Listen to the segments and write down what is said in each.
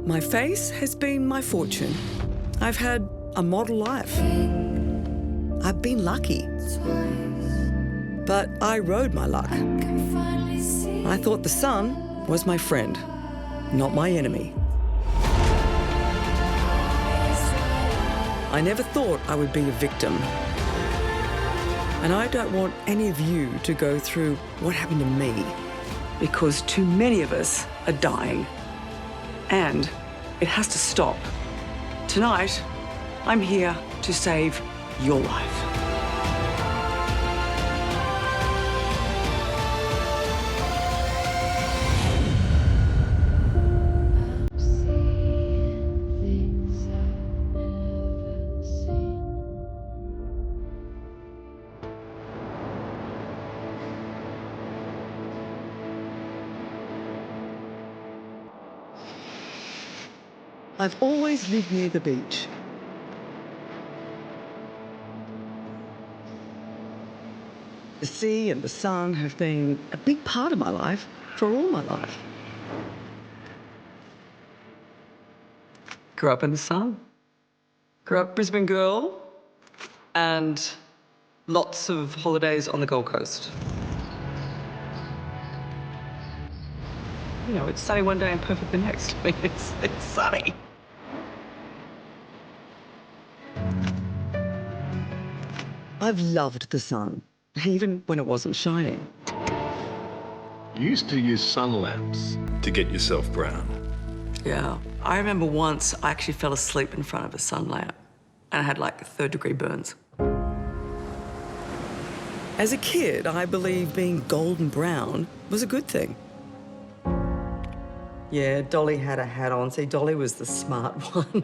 My face has been my fortune. I've had a model life. I've been lucky. But I rode my luck. I thought the sun was my friend, not my enemy. I never thought I would be a victim. And I don't want any of you to go through what happened to me, because too many of us are dying. And it has to stop. Tonight, I'm here to save your life. I've always lived near the beach. The sea and the sun have been a big part of my life for all my life. Grew up in the sun. Grew up Brisbane girl, and lots of holidays on the Gold Coast. You know, it's sunny one day and perfect the next. I mean, it's sunny. I've loved the sun, even when it wasn't shining. You used to use sun lamps to get yourself brown. Yeah. I remember once I actually fell asleep in front of a sun lamp and I had like third-degree burns. As a kid, I believed being golden brown was a good thing. Yeah, Dolly had a hat on. See, Dolly was the smart one.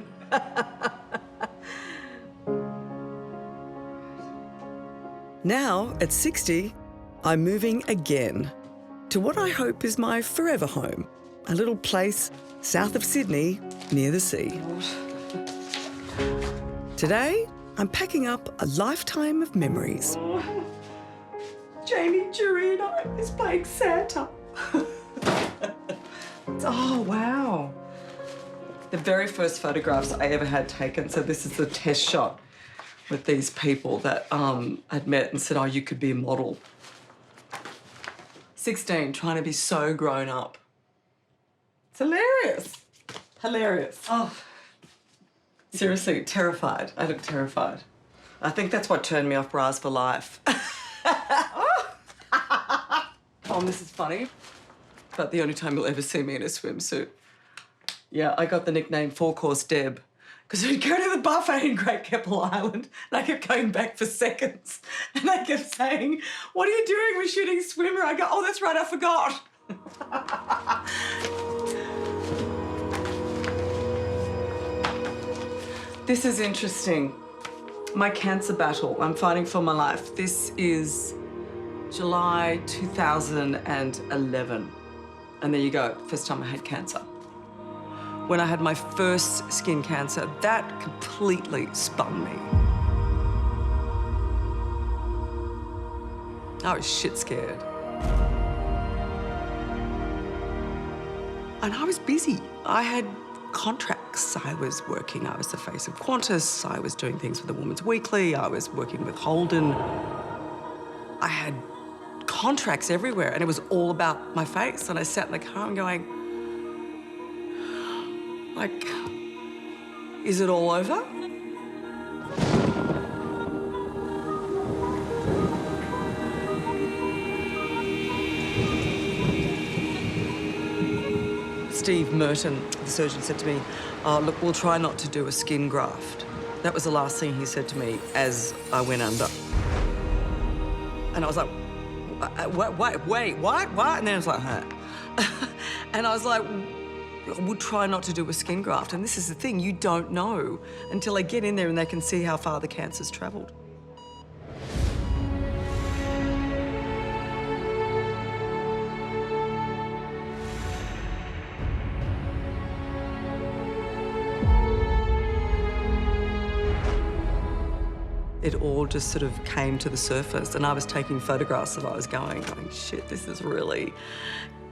Now, at 60, I'm moving again to what I hope is my forever home, a little place south of Sydney near the sea. Today, I'm packing up a lifetime of memories. Jamie Jurino is playing Santa. Oh, wow. The very first photographs I ever had taken, so this is the test shot with these people that I'd met and said, oh, you could be a model. 16, trying to be so grown up. It's hilarious. Hilarious. Oh, seriously, terrified. I look terrified. I think that's what turned me off Bras for Life. Oh, this is funny, but the only time you'll ever see me in a swimsuit. Yeah, I got the nickname Four-Course Deb because we'd go to the buffet in Great Keppel Island and I kept going back for seconds and they kept saying, what are you doing? We're shooting swimmer. I go, oh, that's right, I forgot. This is interesting. My cancer battle I'm fighting for my life. This is July 2011. And there you go, first time I had cancer. When I had my first skin cancer, that completely spun me. I was shit scared. And I was busy. I had contracts. I was working. I was the face of Qantas. I was doing things for the Women's Weekly. I was working with Holden. I had contracts everywhere, and it was all about my face. And I sat in the car and going, like, is it all over? Steve Merton, the surgeon, said to me, look, we'll try not to do a skin graft. That was the last thing he said to me as I went under. And I was like, wait, what? And then I was like, huh? And I was like, we'll try not to do a skin graft. And this is the thing, you don't know until they get in there and they can see how far the cancer's travelled. It all just sort of came to the surface and I was taking photographs as I was going, shit, this is really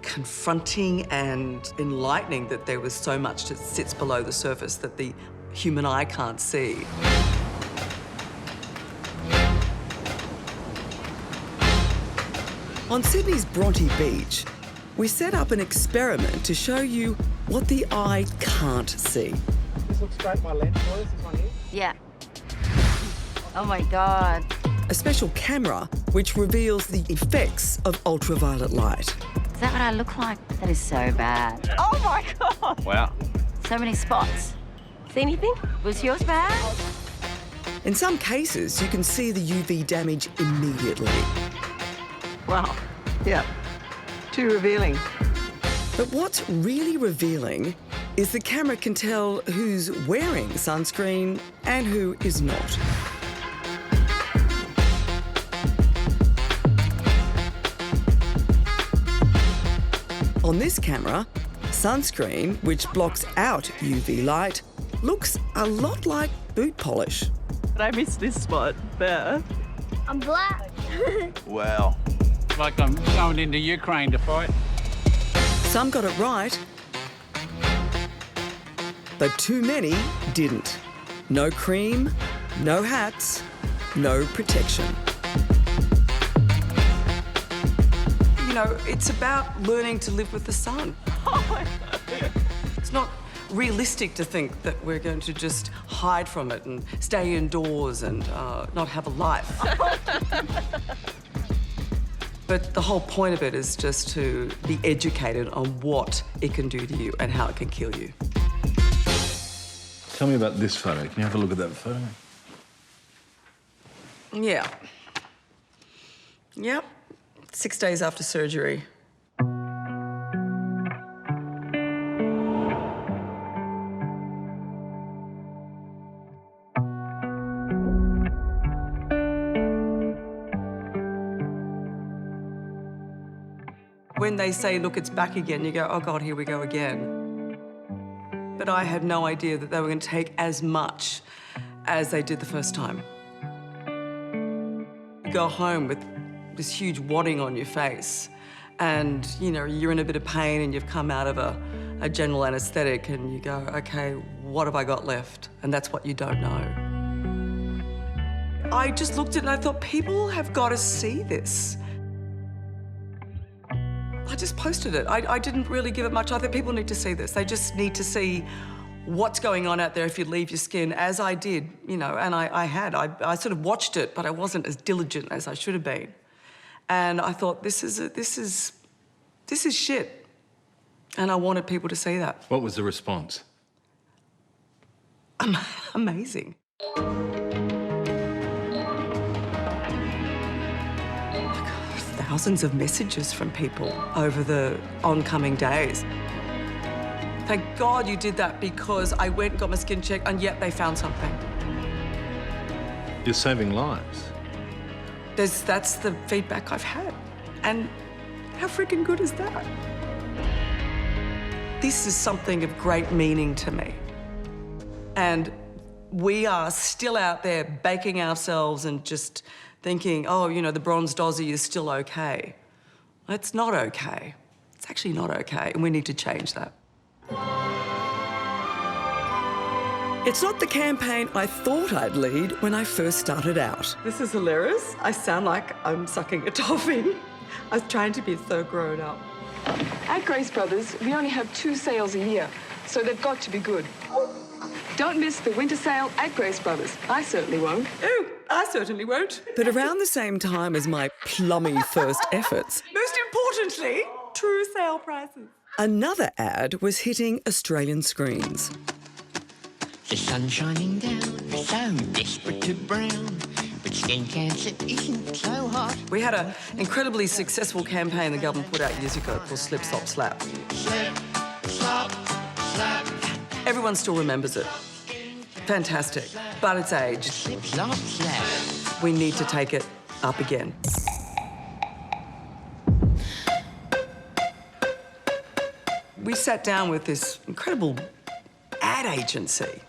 confronting and enlightening that there was so much that sits below the surface that the human eye can't see. On Sydney's Bronte Beach, we set up an experiment to show you what the eye can't see. This looks great, my lens for us, this one here. Yeah. Oh my God. A special camera which reveals the effects of ultraviolet light. Is that what I look like? That is so bad. Oh my God. Wow. So many spots. See anything? Was yours bad? In some cases, you can see the UV damage immediately. Wow. Yeah. Too revealing. But what's really revealing is the camera can tell who's wearing sunscreen and who is not. On this camera, sunscreen, which blocks out UV light, looks a lot like boot polish. But I missed this spot there. I'm black. Wow. Like I'm going into Ukraine to fight. Some got it right, but too many didn't. No cream, no hats, no protection. You know, it's about learning to live with the sun. Oh my God. It's not realistic to think that we're going to just hide from it and stay indoors and not have a life. But the whole point of it is just to be educated on what it can do to you and how it can kill you. Tell me about this photo. Can you have a look at that photo? Yeah. Yep. 6 days after surgery. When they say, look, it's back again, you go, oh God, here we go again. But I had no idea that they were going to take as much as they did the first time. You go home with this huge wadding on your face and, you know, you're in a bit of pain and you've come out of a general anaesthetic and you go, okay, what have I got left? And that's what you don't know. I just looked at it and I thought, people have got to see this. I just posted it. I didn't really give it much. I think people need to see this. They just need to see what's going on out there if you leave your skin, as I did, you know, and I sort of watched it, but I wasn't as diligent as I should have been. And I thought, this is shit. And I wanted people to see that. What was the response? Amazing. Thousands of messages from people over the oncoming days. Thank God you did that because I went and got my skin checked and yet they found something. You're saving lives. That's the feedback I've had. And how freaking good is that? This is something of great meaning to me. And we are still out there baking ourselves and just thinking, oh, you know, the bronzed Aussie is still okay. It's not okay. It's actually not okay, and we need to change that. It's not the campaign I thought I'd lead when I first started out. This is hilarious. I sound like I'm sucking a toffee. I was trying to be so grown up. At Grace Brothers, we only have 2 sales a year, so they've got to be good. Don't miss the winter sale at Grace Brothers. I certainly won't. Oh, I certainly won't. But around the same time as my plummy first efforts, most importantly, true sale prices, another ad was hitting Australian screens. The sun's shining down, so desperate to brown, but skin cancer isn't so hot. We had an incredibly successful campaign the government put out years ago called Slip, Slop, Slap. Slip, slop, slap. Everyone still remembers it. Fantastic, but it's aged. Slip, slop, slap. We need to take it up again. We sat down with this incredible ad agency.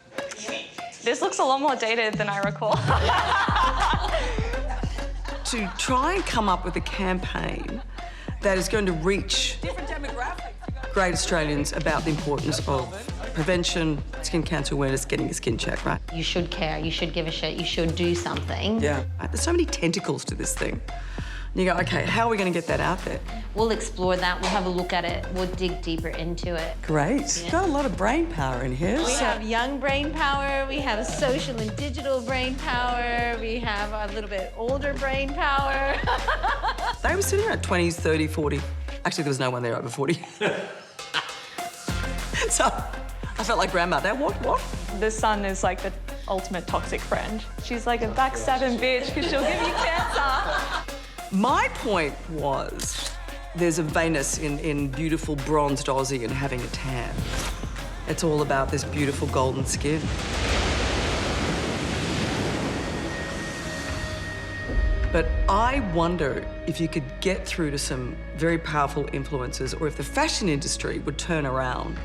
This looks a lot more dated than I recall. To try and come up with a campaign that is going to reach great Australians about the importance of prevention, skin cancer awareness, getting your skin checked, right? You should care, you should give a shit, you should do something. Yeah. There's so many tentacles to this thing. And you go, OK, how are we going to get that out there? We'll explore that, we'll have a look at it, we'll dig deeper into it. Great. Got a lot of brain power in here. We have young brain power, we have social and digital brain power, we have a little bit older brain power. They were sitting around 20s, 30, 40. Actually, there was no one there over 40. So I felt like grandma. That what? The sun is like the ultimate toxic friend. She's like a backstabbing bitch because she'll give you cancer. My point was there's a vainness in beautiful bronzed Aussie and having a tan. It's all about this beautiful golden skin. But I wonder if you could get through to some very powerful influencers, or if the fashion industry would turn around,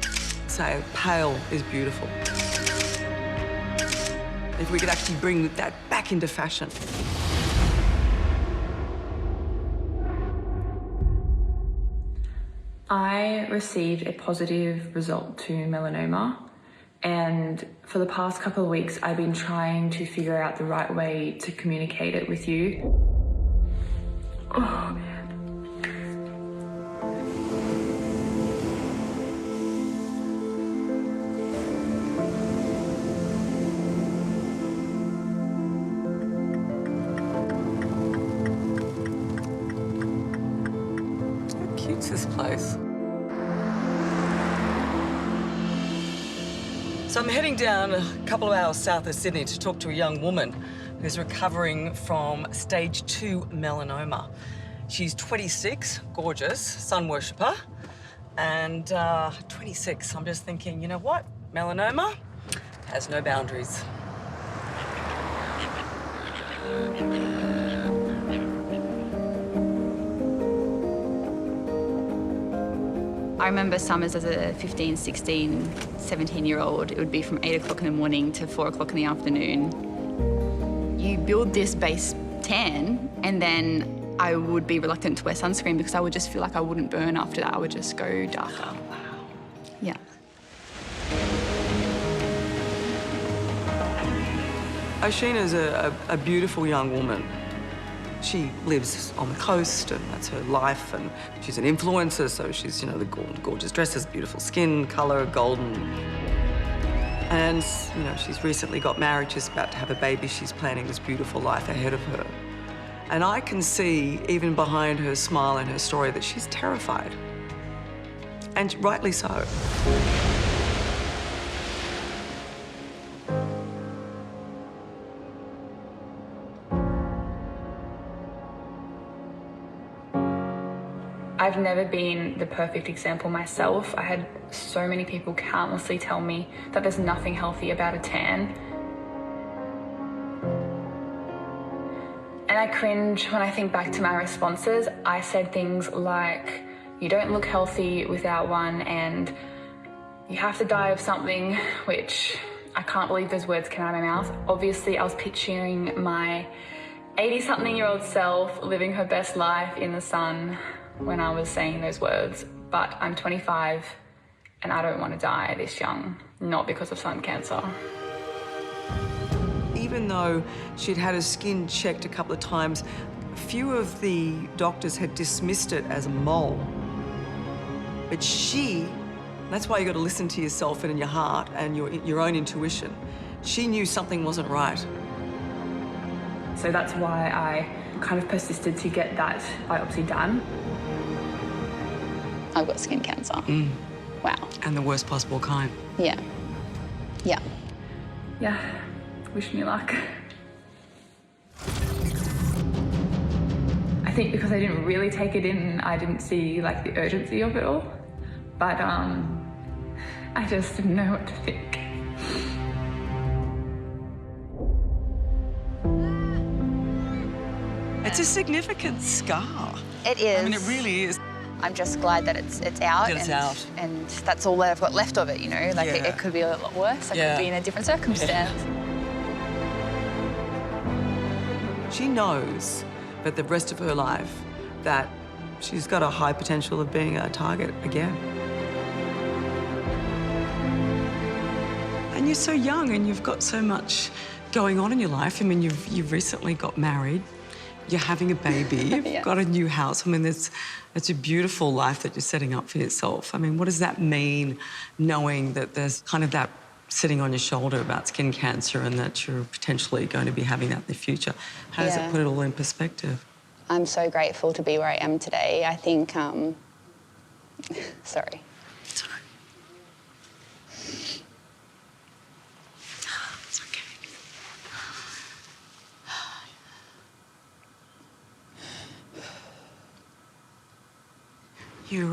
say, pale is beautiful. If we could actually bring that back into fashion. I received a positive result to melanoma, and for the past couple of weeks I've been trying to figure out the right way to communicate it with you. Oh man. How cute's this place? So I'm heading down a couple of hours south of Sydney to talk to a young woman who's recovering from stage 2 melanoma. She's 26, gorgeous, sun worshipper, and 26. I'm just thinking, you know what? Melanoma has no boundaries. I remember summers as a 15, 16, 17-year-old. It would be from 8 o'clock in the morning to 4 o'clock in the afternoon. You build this base tan, and then I would be reluctant to wear sunscreen because I would just feel like I wouldn't burn after that. I would just go darker. Oh, wow. Yeah. Oceana's a beautiful young woman. She lives on the coast, and that's her life, and she's an influencer, so she's, you know, the gorgeous dresses, beautiful skin, colour, golden. And, you know, she's recently got married, she's about to have a baby, she's planning this beautiful life ahead of her. And I can see, even behind her smile and her story, that she's terrified. And rightly so. I've never been the perfect example myself. I had so many people countlessly tell me that there's nothing healthy about a tan. And I cringe when I think back to my responses. I said things like, you don't look healthy without one, and you have to die of something, which I can't believe those words came out of my mouth. Obviously, I was picturing my 80-something-year-old self living her best life in the sun when I was saying those words, but I'm 25 and I don't want to die this young, not because of sun cancer. Even though she'd had her skin checked a couple of times, few of the doctors had dismissed it as a mole. But that's why you got to listen to yourself and in your heart and your own intuition. She knew something wasn't right. So that's why I kind of persisted to get that biopsy done. I've got skin cancer. Wow. And the worst possible kind. Yeah. Yeah. Yeah, wish me luck. I think because I didn't really take it in, I didn't see like the urgency of it all. But I just didn't know what to think. It's a significant scar. It is. I mean, it really is. I'm just glad that it's out. That it's out. And that's all that I've got left of it, you know? Like, it could be a lot worse. I could be in a different circumstance. She knows that the rest of her life that she's got a high potential of being a target again. you're so young and you've got so much going on in your life. I mean, you've recently got married. You're having a baby. You've got a new house. I mean, it's a beautiful life that you're setting up for yourself. I mean, what does that mean, knowing that there's kind of that sitting on your shoulder about skin cancer and that you're potentially going to be having that in the future? How does it put it all in perspective? I'm so grateful to be where I am today. I think, sorry. It's all right. It's okay. You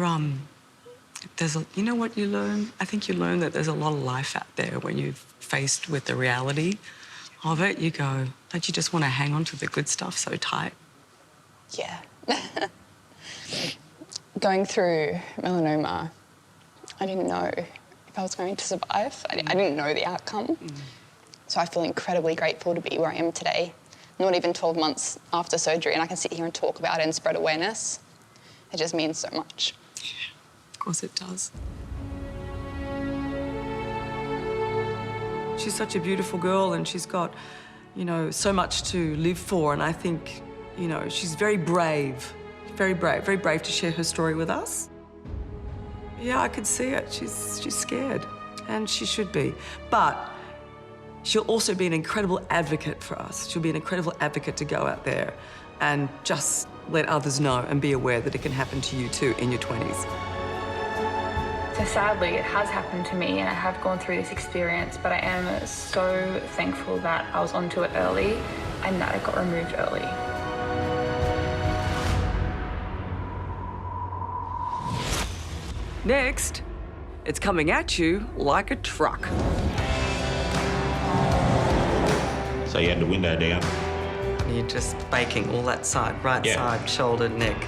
know what you learn? I think you learn that there's a lot of life out there when you're faced with the reality of it. You go, don't you just want to hang on to the good stuff so tight? Yeah. Going through melanoma, I didn't know if I was going to survive. I didn't know the outcome. So I feel incredibly grateful to be where I am today. Not even 12 months after surgery, and I can sit here and talk about it and spread awareness. It just means so much. Of course it does. She's such a beautiful girl and she's got, you know, so much to live for, and I think, you know, she's very brave very brave to share her story with us. Yeah, I could see it. She's scared, and she should be. But she'll also be an incredible advocate for us. She'll be an incredible advocate to go out there and just let others know and be aware that it can happen to you too in your 20s. So sadly, it has happened to me and I have gone through this experience, but I am so thankful that I was onto it early and that it got removed early. Next, it's coming at you like a truck. So you had the window down? You're just baking all that side, right side, shoulder, neck.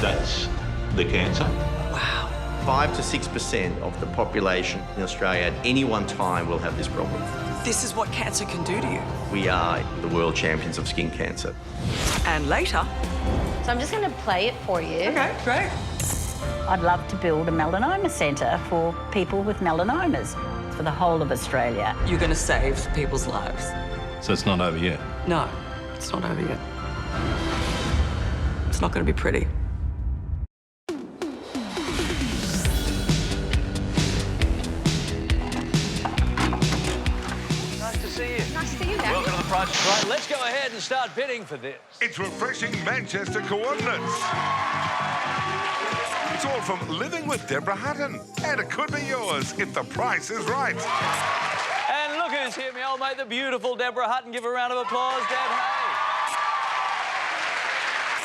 That's the cancer? Wow. 5 to 6% of the population in Australia at any one time will have this problem. This is what cancer can do to you. We are the world champions of skin cancer. And later... So I'm just going to play it for you. Okay, great. I'd love to build a melanoma centre for people with melanomas for the whole of Australia. You're going to save people's lives. So it's not over yet? No, it's not over yet. It's not going to be pretty. Nice to see you. Nice to see you, Dad. Welcome to the Price is Right. Let's go ahead and start bidding for this. It's refreshing Manchester coordinates. It's all from Living with Deborah Hutton. And it could be yours if the price is right. And look who's here, my old mate, the beautiful Deborah Hutton. Give her a round of applause, Deb. Hey.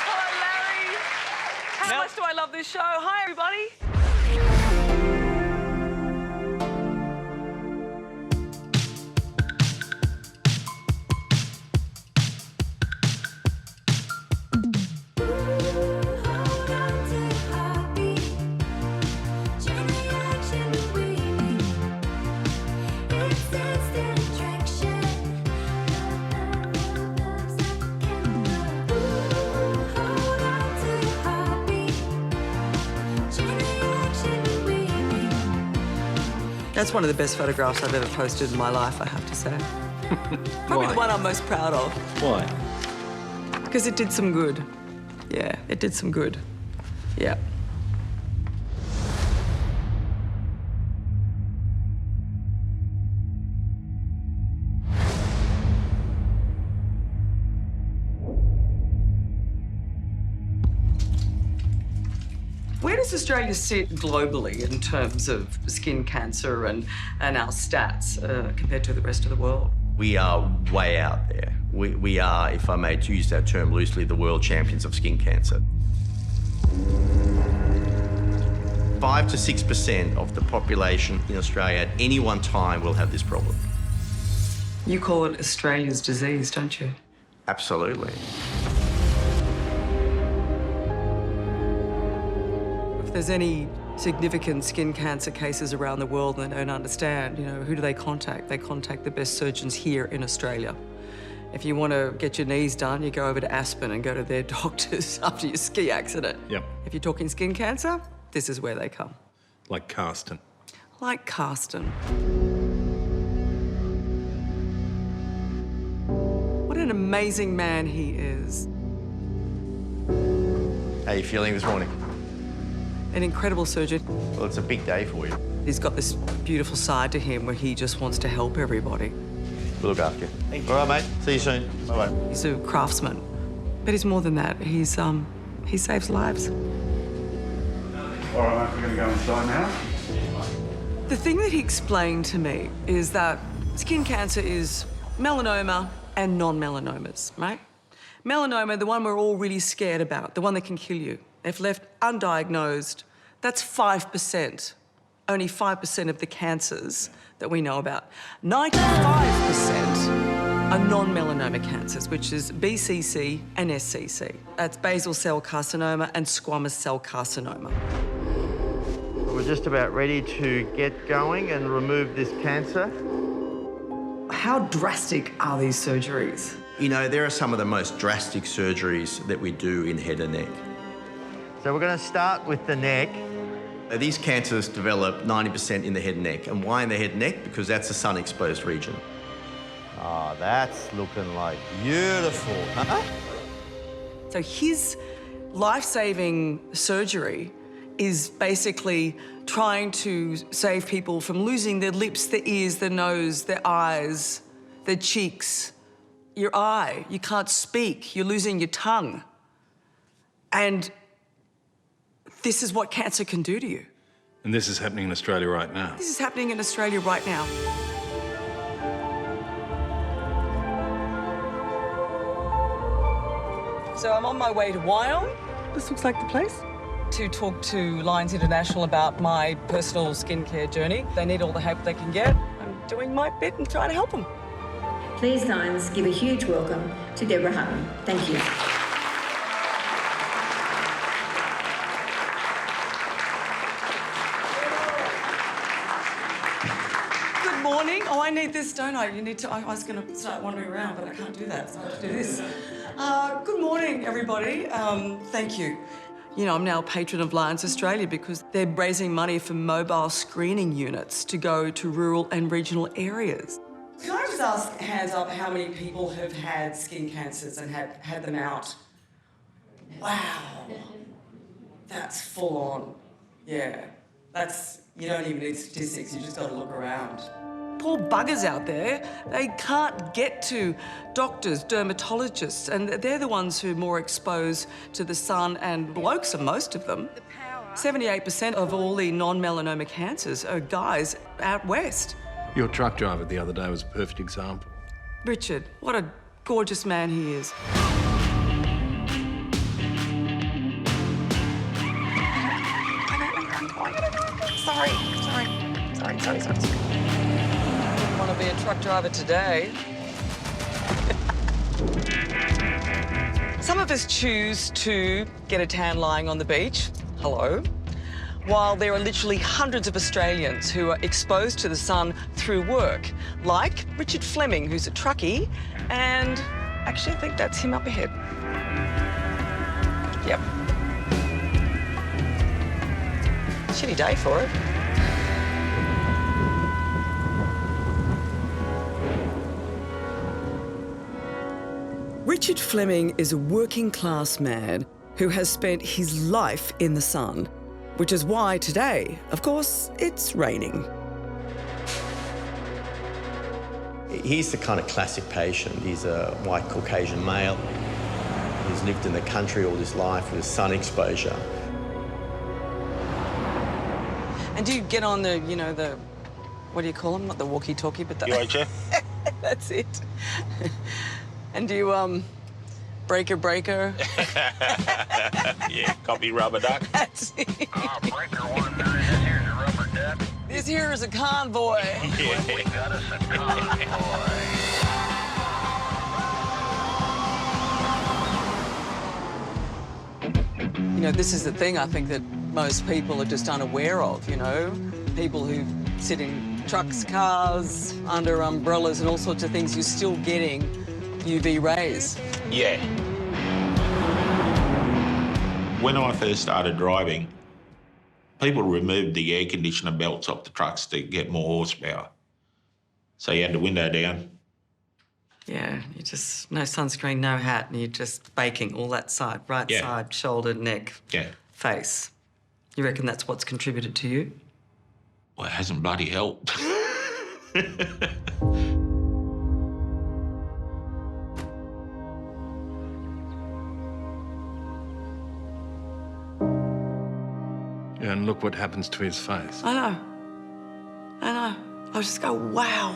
Hello, Larry. How much do I love this show? Hi, everybody. That's one of the best photographs I've ever posted in my life, I have to say. Probably the one I'm most proud of. Why? Because it did some good. Yeah, it did some good. Yeah. Where does Australia sit globally in terms of skin cancer and our stats compared to the rest of the world? We are way out there. We are, if I may use that term loosely, the world champions of skin cancer. 5 to 6% of the population in Australia at any one time will have this problem. You call it Australia's disease, don't you? Absolutely. If there's any significant skin cancer cases around the world and they don't understand, you know, who do they contact? They contact the best surgeons here in Australia. If you want to get your knees done, you go over to Aspen and go to their doctors after your ski accident. Yep. If you're talking skin cancer, this is where they come. Like Carsten. Like Carsten. an amazing man he is. How are you feeling this morning? An incredible surgeon. Well, it's a big day for you. He's got this beautiful side to him where he just wants to help everybody. We'll look after you. All right, mate. See you soon. Bye-bye. He's a craftsman, but he's more than that. He saves lives. All right, mate, we're going to go inside now. The thing that he explained to me is that skin cancer is melanoma and non-melanomas, right? Melanoma, the one we're all really scared about, the one that can kill you. If left undiagnosed, that's 5%. Only 5% of the cancers that we know about. 95% are non-melanoma cancers, which is BCC and SCC. That's basal cell carcinoma and squamous cell carcinoma. We're just about ready to get going and remove this cancer. How drastic are these surgeries? You know, there are some of the most drastic surgeries that we do in head and neck. So we're going to start with the neck. These cancers develop 90% in the head and neck. And why in the head and neck? Because that's a sun-exposed region. Oh, that's looking like beautiful, huh? So his life-saving surgery is basically trying to save people from losing their lips, their ears, their nose, their eyes, their cheeks, your eye. You can't speak. You're losing your tongue. And this is what cancer can do to you. And this is happening in Australia right now. This is happening in Australia right now. So I'm on my way to Wyong. This looks like the place. To talk to Lions International about my personal skincare journey. They need all the help they can get. I'm doing my bit and trying to help them. Please, Lions, give a huge welcome to Deborah Hutton. Thank you. Good morning. Oh, I need this, don't I? You need to. I was going to start wandering around, but I can't do that, so I have to do this. Good morning, everybody. Thank you. You know, I'm now a patron of Lions Australia because they're raising money for mobile screening units to go to rural and regional areas. Can I just ask, hands up, how many people have had skin cancers and had them out? Wow. That's full on. Yeah. You don't even need statistics, you just got to look around. Poor buggers out there, they can't get to doctors, dermatologists, and they're the ones who are more exposed to the sun, and blokes are most of them. 78% of all the non-melanoma cancers are guys out west. Your truck driver the other day was a perfect example. Richard, what a gorgeous man he is. Sorry. Didn't want to be a truck driver today. Some of us choose to get a tan lying on the beach. Hello. While there are literally hundreds of Australians who are exposed to the sun through work, like Richard Fleming, who's a truckie, and actually I think that's him up ahead. Yep. Shitty day for it. Richard Fleming is a working-class man who has spent his life in the sun, which is why today, of course, it's raining. He's the kind of classic patient. He's a white Caucasian male. He's lived in the country all his life with sun exposure. And do you get on the, you know, the, what do you call them? Not the walkie-talkie, but the... UHF? That's it. And do you, breaker? Yeah, copy rubber duck. That's it. Breaker one, this here's a rubber duck. This here is a convoy. Yeah. We got us a convoy. You know, this is the thing I think that most people are just unaware of, you know? People who sit in trucks, cars, under umbrellas and all sorts of things, you're still getting UV rays. Yeah. When I first started driving, people removed the air conditioner belts off the trucks to get more horsepower. So you had the window down, Yeah, you just, no sunscreen, no hat, and you're just baking all that side, right side, shoulder, neck, face. You reckon that's what's contributed to you? Well, it hasn't bloody helped. And look what happens to his face. I know. I just go, wow.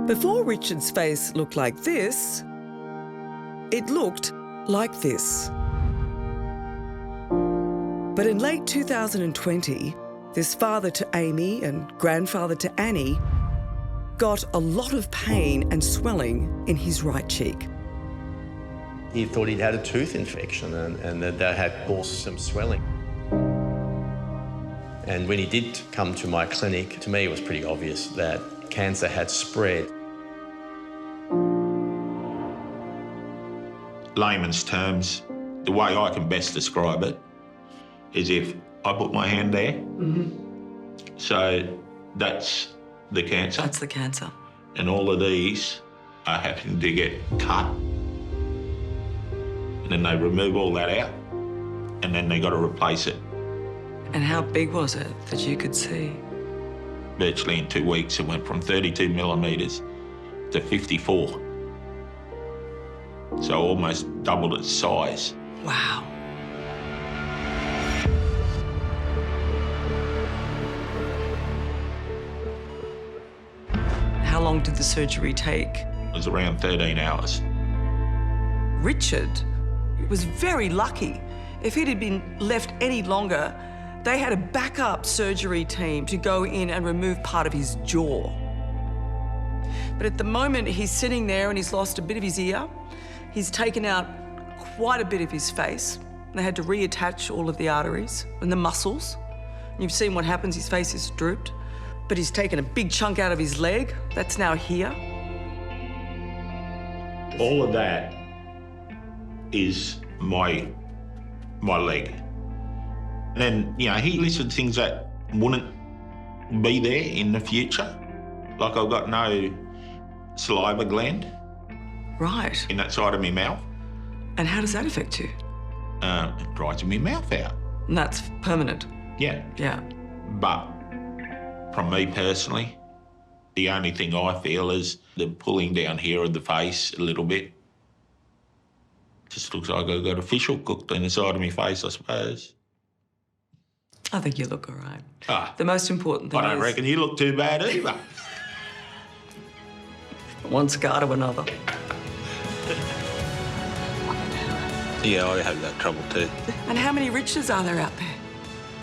Before Richard's face looked like this, it looked like this. But in late 2020, this father to Amy and grandfather to Annie got a lot of pain and swelling in his right cheek. He thought he'd had a tooth infection and that had caused some swelling. And when he did come to my clinic, to me it was pretty obvious that cancer had spread. Layman's terms, the way I can best describe it is if I put my hand there, so that's the cancer. That's the cancer. And all of these are having to get cut. And then they remove all that out, and then they got to replace it. And how big was it that you could see? Virtually in 2 weeks, it went from 32 millimetres to 54. So almost doubled its size. Wow. How long did the surgery take? It was around 13 hours. Richard was very lucky. If he'd have been left any longer, they had a backup surgery team to go in and remove part of his jaw. But at the moment, he's sitting there and he's lost a bit of his ear. He's taken out quite a bit of his face. They had to reattach all of the arteries and the muscles. You've seen what happens, his face is drooped. But he's taken a big chunk out of his leg. That's now here. All of that is my leg. And then, you know, he listed things that wouldn't be there in the future. Like I've got no saliva gland. Right. In that side of my mouth. And how does that affect you? It dries my mouth out. And that's permanent? Yeah. Yeah. But from me personally, the only thing I feel is the pulling down here of the face a little bit. Just looks like I've got a fish hook cooked in the side of my face, I suppose. I think you look all right. The most important thing I don't reckon you look too bad either. One scar to another. Yeah, I have that trouble too. And how many Richards are there out there?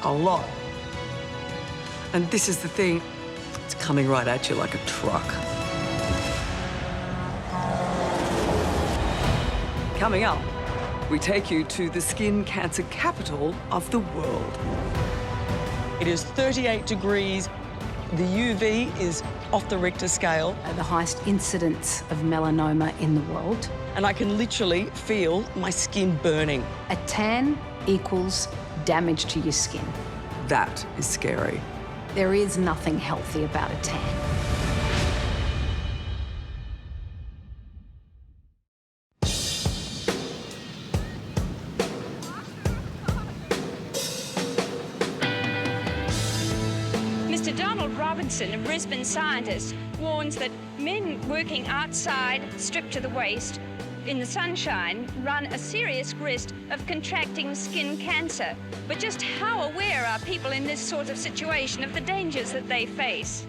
A lot. And this is the thing, it's coming right at you like a truck. Coming up, we take you to the skin cancer capital of the world. It is 38 degrees. The UV is off the Richter scale. The highest incidence of melanoma in the world. And I can literally feel my skin burning. A tan equals damage to your skin. That is scary. There is nothing healthy about a tan. Mr. Donald Robinson, a Brisbane scientist, warns that men working outside, stripped to the waist, in the sunshine, run a serious risk of contracting skin cancer. But just how aware are people in this sort of situation of the dangers that they face?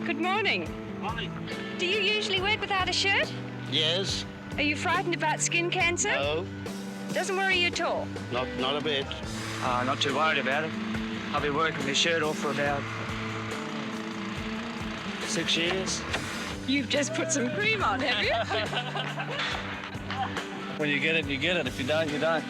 Good morning. Morning. Do you usually work without a shirt? Yes. Are you frightened about skin cancer? No. Doesn't worry you at all? Not a bit. Not too worried about it. I've been working my shirt off for about 6 years. You've just put some cream on, have you? When you get it, you get it. If you don't, you don't.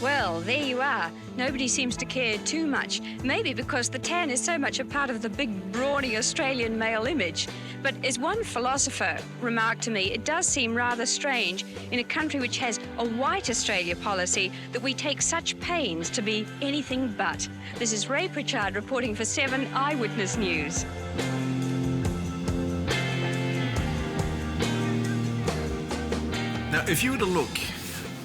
Well, there you are. Nobody seems to care too much. Maybe because the tan is so much a part of the big, brawny Australian male image. But as one philosopher remarked to me, it does seem rather strange in a country which has a white Australia policy that we take such pains to be anything but. This is Ray Pritchard reporting for 7 Eyewitness News. Now, if you were to look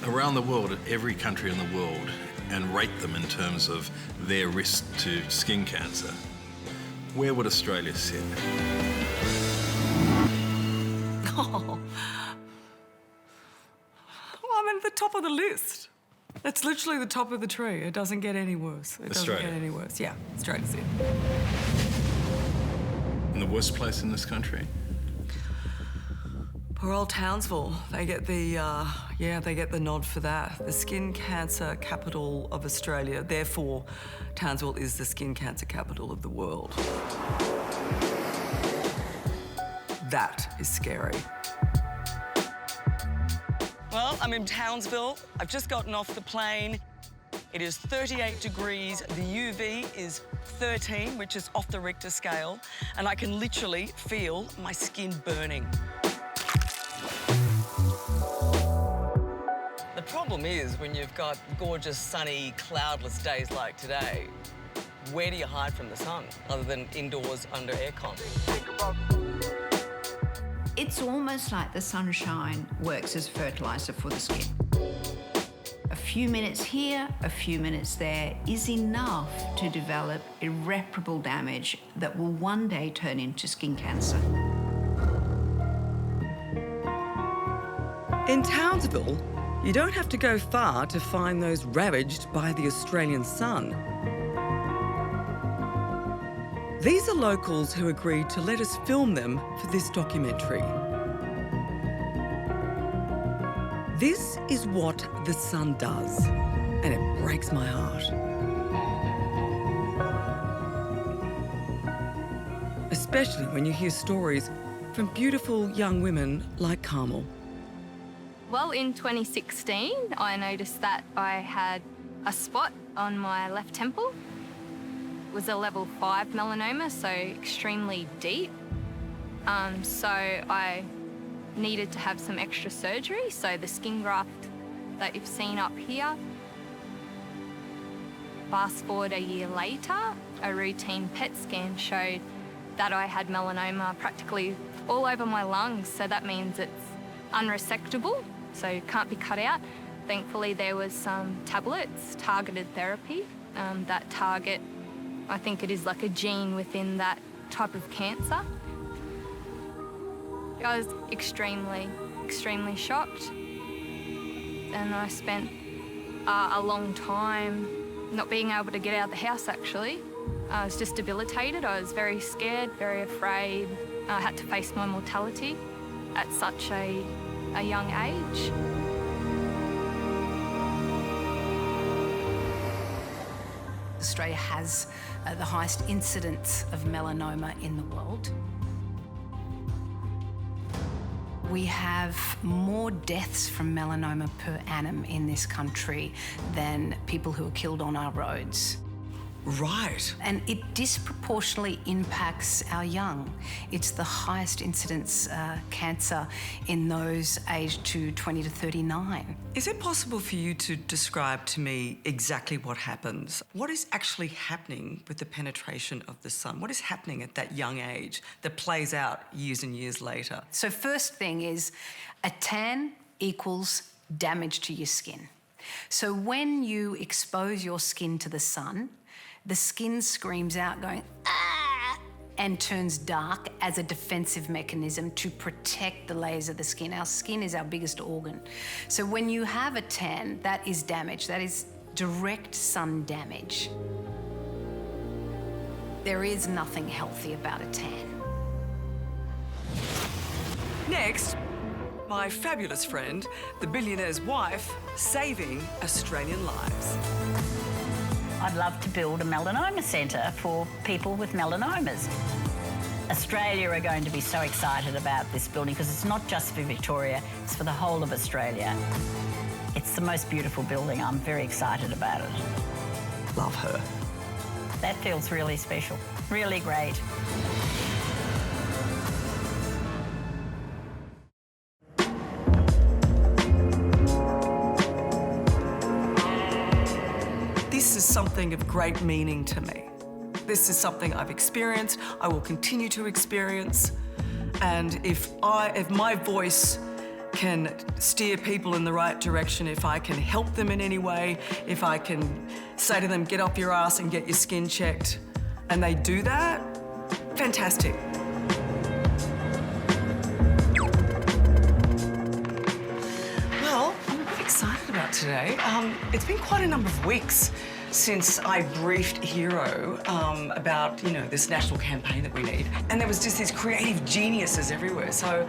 around the world at every country in the world and rate them in terms of their risk to skin cancer, where would Australia sit? Oh. Well, I'm at the top of the list. It's literally the top of the tree. It doesn't get any worse. It doesn't get any worse. Yeah, Australia's it. And the worst place in this country? Poor old Townsville. They get the, they get the nod for that. The skin cancer capital of Australia. Therefore, Townsville is the skin cancer capital of the world. That is scary. Well, I'm in Townsville. I've just gotten off the plane. It is 38 degrees. The UV is 13, which is off the Richter scale, and I can literally feel my skin burning. The problem is when you've got gorgeous, sunny, cloudless days like today, where do you hide from the sun other than indoors under aircon? It's almost like the sunshine works as fertiliser for the skin. A few minutes here, a few minutes there is enough to develop irreparable damage that will one day turn into skin cancer. In Townsville, you don't have to go far to find those ravaged by the Australian sun. These are locals who agreed to let us film them for this documentary. This is what the sun does, and it breaks my heart. Especially when you hear stories from beautiful young women like Carmel. Well, in 2016, I noticed that I had a spot on my left temple. It was a level 5 melanoma, so extremely deep. So I needed to have some extra surgery, so the skin graft that you've seen up here. Fast forward a year later, a routine PET scan showed that I had melanoma practically all over my lungs, so that means it's unresectable, so it can't be cut out. Thankfully, there was some tablets, targeted therapy, that target, I think it is like a gene within that type of cancer. I was extremely, extremely shocked. And I spent a long time not being able to get out of the house, actually. I was just debilitated. I was very scared, very afraid. I had to face my mortality at such a young age. Australia has the highest incidence of melanoma in the world. We have more deaths from melanoma per annum in this country than people who are killed on our roads. Right. And it disproportionately impacts our young. It's the highest incidence cancer in those aged to 20 to 39. Is it possible for you to describe to me exactly what happens? What is actually happening with the penetration of the sun? What is happening at that young age that plays out years and years later? So first thing is a tan equals damage to your skin. So when you expose your skin to the sun, the skin screams out going, ah, and turns dark as a defensive mechanism to protect the layers of the skin. Our skin is our biggest organ. So when you have a tan, that is damage. That is direct sun damage. There is nothing healthy about a tan. Next, my fabulous friend, the billionaire's wife, saving Australian lives. I'd love to build a melanoma centre for people with melanomas. Australia are going to be so excited about this building because it's not just for Victoria, it's for the whole of Australia. It's the most beautiful building. I'm very excited about it. Love her. That feels really special, really great. This is something of great meaning to me. This is something I've experienced, I will continue to experience, and if my voice can steer people in the right direction, if I can help them in any way, if I can say to them, get off your ass and get your skin checked, and they do that, fantastic. Well, I'm quite excited about today. It's been quite a number of weeks since I briefed Hero about, this national campaign that we need. And there was just these creative geniuses everywhere. So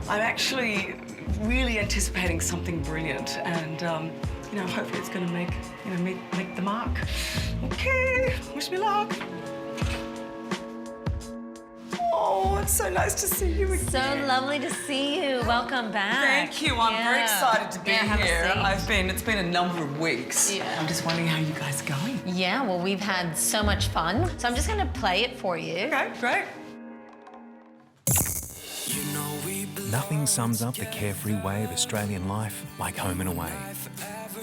I'm actually really anticipating something brilliant. And, hopefully it's going to make the mark. Okay, wish me luck. Oh, it's so nice to see you again. So lovely to see you. Welcome back. Thank you. I'm very excited to be here. Have a seat. It's been a number of weeks. Yeah. I'm just wondering how you guys are going. Yeah, well, we've had so much fun. So I'm just going to play it for you. Okay, great. Nothing sums up the carefree way of Australian life like Home and Away.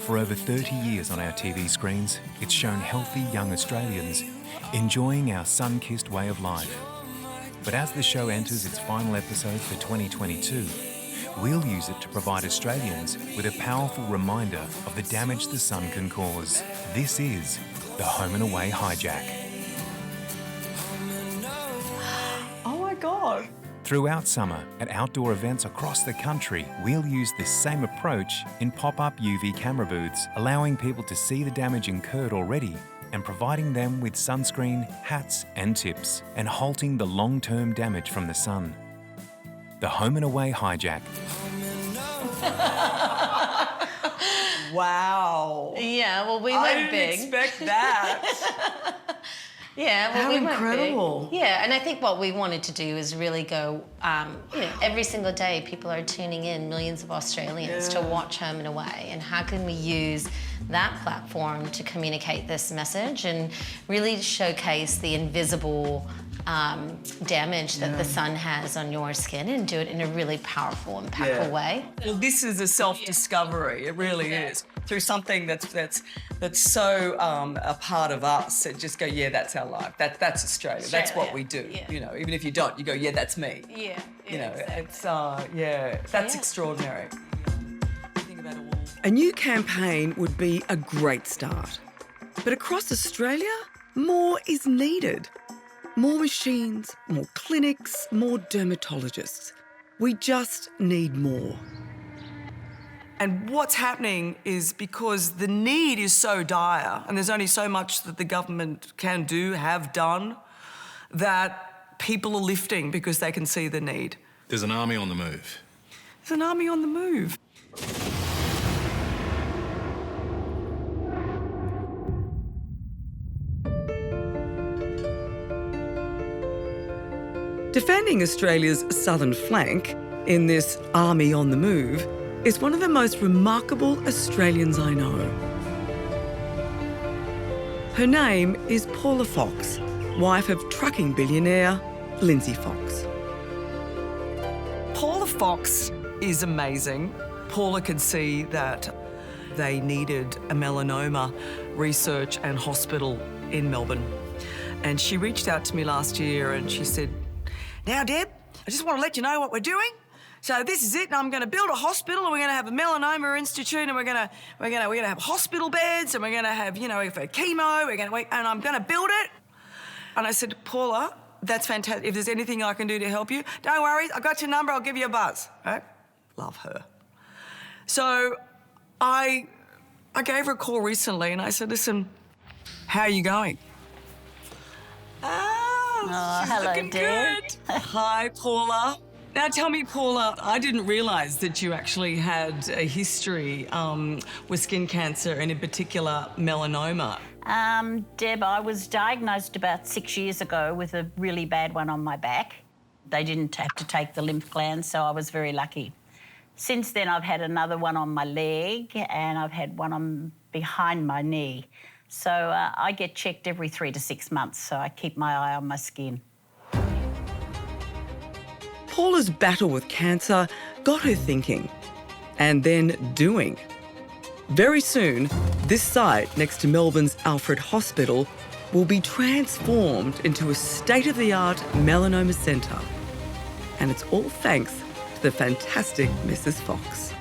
For over 30 years on our TV screens, it's shown healthy young Australians enjoying our sun-kissed way of life. But as the show enters its final episode for 2022, we'll use it to provide Australians with a powerful reminder of the damage the sun can cause. This is the Home and Away Hijack. Oh my God. Throughout summer, at outdoor events across the country, we'll use this same approach in pop-up UV camera booths, allowing people to see the damage incurred already and providing them with sunscreen, hats and tips, and halting the long-term damage from the sun. The Home and Away Hijack. Wow. Yeah, well, we I went didn't big. expect that. Yeah, well, How we incredible. went big. Yeah, and I think what we wanted to do is really go, every single day people are tuning in, millions of Australians, to watch Home and Away. And how can we use that platform to communicate this message and really showcase the invisible damage that the sun has on your skin and do it in a really powerful, impactful way. Well, this is a self-discovery. It really is. Through something that's so a part of us. It just go, yeah, that's our life. That's Australia. That's what we do. Yeah. Even if you don't, you go, yeah, that's me. Yeah. Exactly. It's that's extraordinary. A new campaign would be a great start. But across Australia, more is needed. More machines, more clinics, more dermatologists. We just need more. And what's happening is because the need is so dire and there's only so much that the government can do, have done, that people are lifting because they can see the need. There's an army on the move. There's an army on the move. Defending Australia's southern flank in this army on the move is one of the most remarkable Australians I know. Her name is Paula Fox, wife of trucking billionaire Lindsay Fox. Paula Fox is amazing. Paula could see that they needed a melanoma research and hospital in Melbourne. And she reached out to me last year and she said, "Now, Deb, I just want to let you know what we're doing. So this is it, and I'm going to build a hospital, and we're going to have a melanoma institute, and we're going to have hospital beds, and we're going to have, for chemo, and I'm going to build it." And I said, "Paula, that's fantastic. If there's anything I can do to help you, don't worry. I got your number. I'll give you a buzz." Right? Love her. So I gave her a call recently, and I said, "Listen, how are you going?" She's hello, looking Deb. good. Hi, Paula. Now tell me, Paula, I didn't realise that you actually had a history with skin cancer and in particular melanoma. Deb, I was diagnosed about 6 years ago with a really bad one on my back. They didn't have to take the lymph glands, so I was very lucky. Since then, I've had another one on my leg and I've had one on behind my knee. So I get checked every 3 to 6 months, so I keep my eye on my skin. Paula's battle with cancer got her thinking and then doing. Very soon, this site next to Melbourne's Alfred Hospital will be transformed into a state-of-the-art melanoma centre. And it's all thanks to the fantastic Mrs. Fox.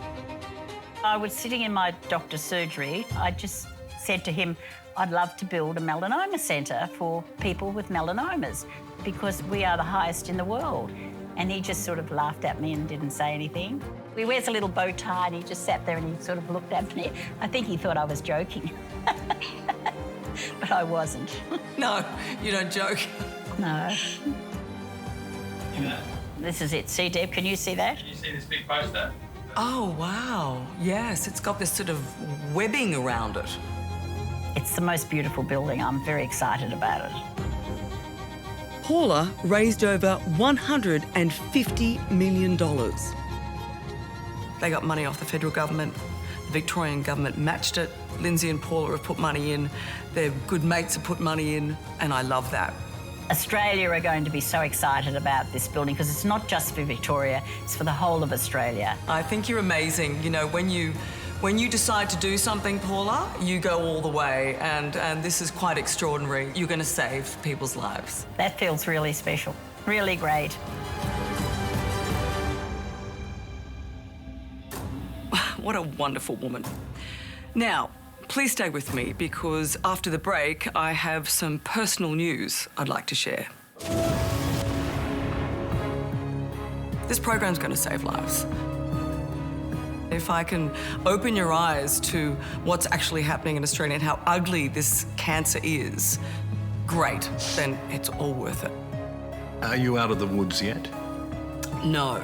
I was sitting in my doctor's surgery. I just said to him, I'd love to build a melanoma centre for people with melanomas because we are the highest in the world. And he just sort of laughed at me and didn't say anything. He wears a little bow tie and he just sat there and he sort of looked at me. I think he thought I was joking. But I wasn't. No, you don't joke. No. This is it. See, Deb, can you see that? Can you see this big poster? Oh, wow. Yes, it's got this sort of webbing around it. It's the most beautiful building. I'm very excited about it. Paula raised over $150 million. They got money off the federal government. The Victorian government matched it. Lindsay and Paula have put money in. Their good mates have put money in, and I love that. Australia are going to be so excited about this building because it's not just for Victoria, it's for the whole of Australia. I think you're amazing. You know, when you decide to do something, Paula, you go all the way, and this is quite extraordinary. You're going to save people's lives. That feels really special, really great. What a wonderful woman. Now, please stay with me because after the break, I have some personal news I'd like to share. This program's going to save lives. If I can open your eyes to what's actually happening in Australia and how ugly this cancer is, great, then it's all worth it. Are you out of the woods yet? No.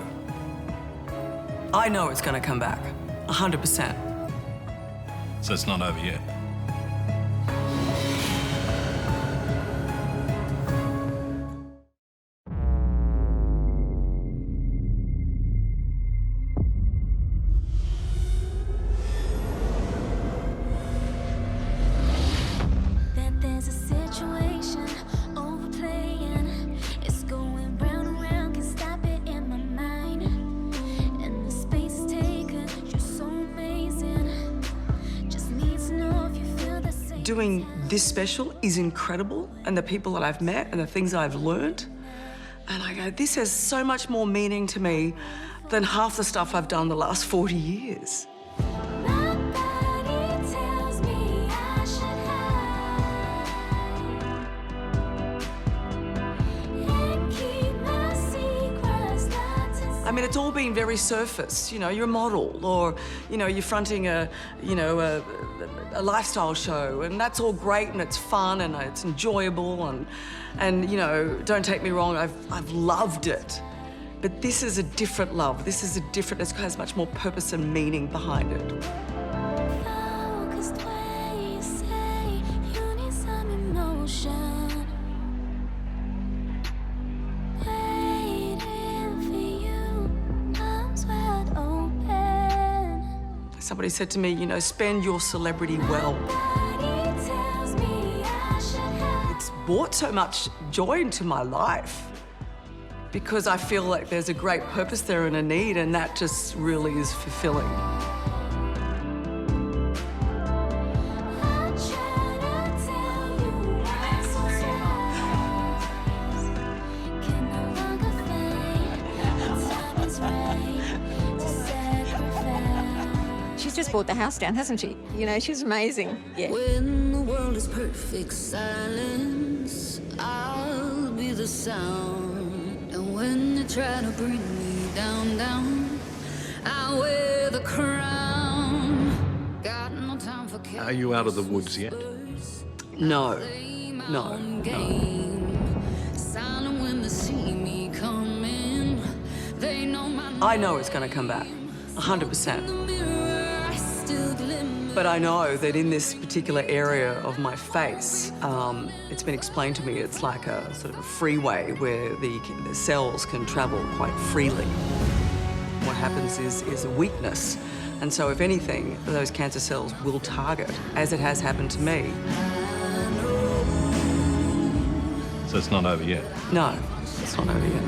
I know it's going to come back, 100%. So it's not over yet? Doing this special is incredible, and the people that I've met and the things I've learned. And I go, this has so much more meaning to me than half the stuff I've done the last 40 years. I mean, it's all been very surface. You know, you're a model, or you know, you're fronting a lifestyle show, and that's all great and it's fun and it's enjoyable and you know, don't take me wrong, I've loved it. But this is a different love. This is a different. It has much more purpose and meaning behind it. Somebody said to me, you know, spend your celebrity well. It's brought so much joy into my life because I feel like there's a great purpose there and a need, and that just really is fulfilling. She's just brought the house down, hasn't she? You know, she's amazing. Yeah. When the world is perfect silence, I'll be the sound. And when you try to bring me down, down, I'll wear the crown. Got no time for chaos. Are you out of the woods yet? No. No. Silent when they see me coming, they know my name. I know it's going to come back, 100%. But I know that in this particular area of my face, it's been explained to me it's like a sort of a freeway where the cells can travel quite freely. What happens is a weakness. And so if anything, those cancer cells will target, as it has happened to me. So it's not over yet? No, it's not over yet.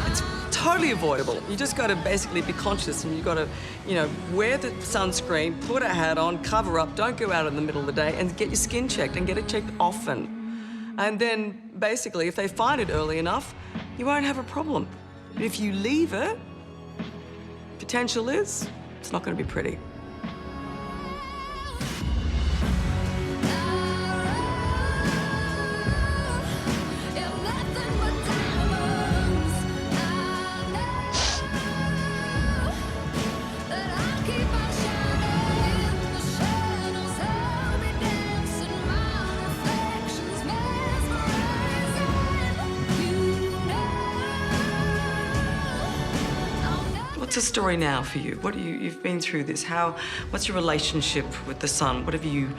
It's totally avoidable. You just got to basically be conscious, and you've got to, you know, wear the sunscreen, put a hat on, cover up, don't go out in the middle of the day, and get your skin checked and get it checked often. And then basically, if they find it early enough, you won't have a problem. But if you leave it, potential is, it's not going to be pretty. What's the story now for you? You've been through this. What's your relationship with the sun? What have you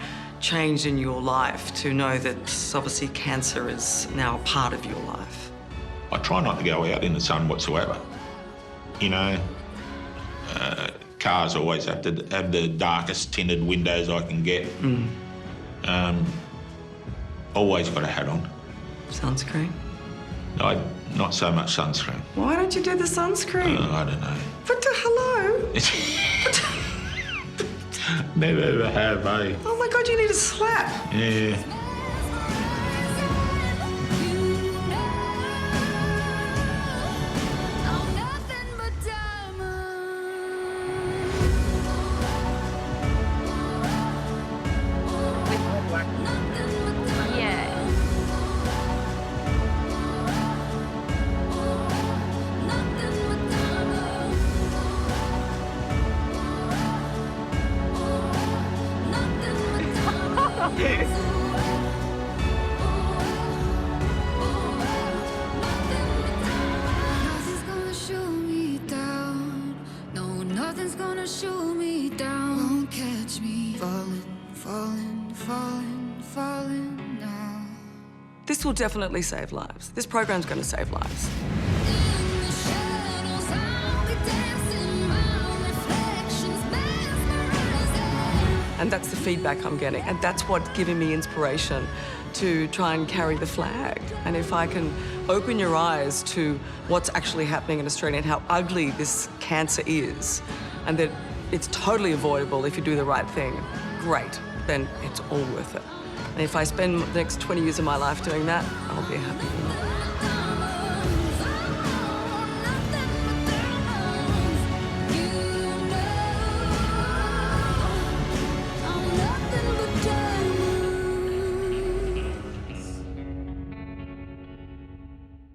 changed in your life to know that obviously cancer is now a part of your life? I try not to go out in the sun whatsoever. You know, cars always have to have the darkest tinted windows I can get. Always got a hat on. Sunscreen? Not so much sunscreen. Why don't you do the sunscreen? I don't know. But hello? Never ever have, eh? Oh my God, you need a slap. Yeah. This will definitely save lives. This program's going to save lives. And that's the feedback I'm getting. And that's what's giving me inspiration to try and carry the flag. And if I can open your eyes to what's actually happening in Australia and how ugly this cancer is, and that it's totally avoidable if you do the right thing, great, then it's all worth it. And if I spend the next 20 years of my life doing that, I'll be a happy woman.